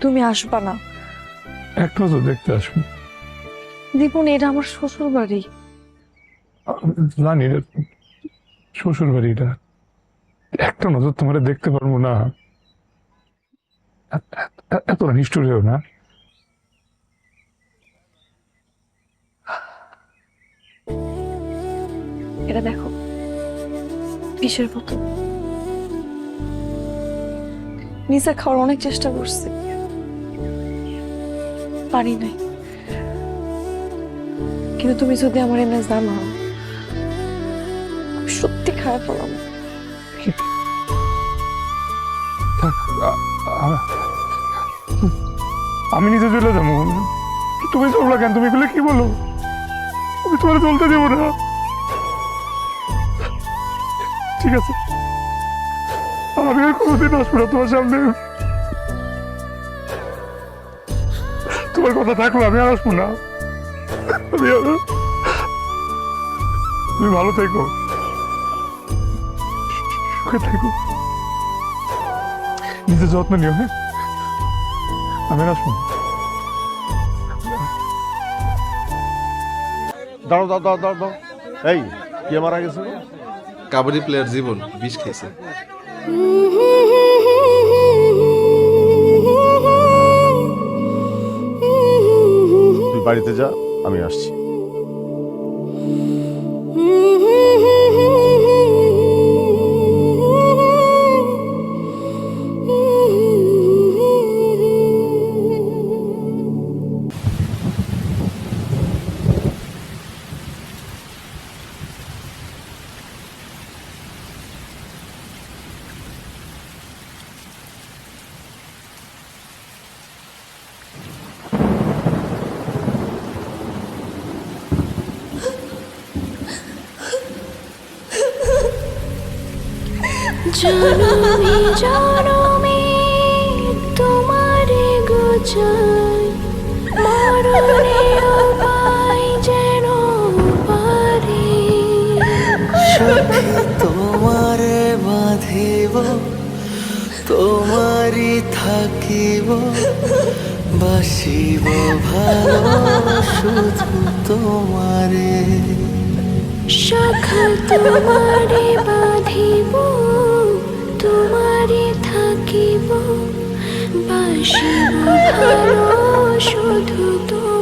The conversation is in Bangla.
তুমি আসবা না। একটা তো দেখতে আসবো। দীপন, এটা আমার শ্বশুর বাড়ি। জানি রে, শ্বশুর বাড়ি এটা। একটা নজর তোমার দেখতে পারবো না? এতটা নিষ্ঠুর হয়েও না। এটা দেখো, বিষের বোতল। নিজে খাওয়ার অনেক চেষ্টা করছি, পারি নাই। কিন্তু তুমি যদি আমার এনে জানো, আমি সত্যি খারাপ পেলাম। আমি নিজে চলে যাবো। তুমি চললা কেন? তুমি এগুলো কি বলো? আমি তোমার চলতে দেবো না। ঠিক আছে, আমি আর কোনোদিন আসবো না তোমার সামনে। তোমার কথা থাকলো, আমি আর আসবো না। তুমি ভালো থেকো, সুখে থেকো, নিজের যত্ন নিও। হ্যাঁ, আমি আর আসবো না। দাঁড়াও দাঁড়াও দাঁড়াও দাঁড়াও দাঁড়াও। এই কে মারা গেছে? কাবাডি প্লেয়ার জীবন বিষ খাইছে। তুই বাড়িতে যা, আমি আসছি। জনমে জনমে তোমারে গোচাই, মরণেও পাই যেন পারে। সখী তোমারে বাঁধিব, তোমারই থাকিব, বাসিব ভালো শুধু তোমারে। সখা তোমারে বাঁধিব, তোমারে থাকিব, বাসিব ভালো শুধু তোমারে।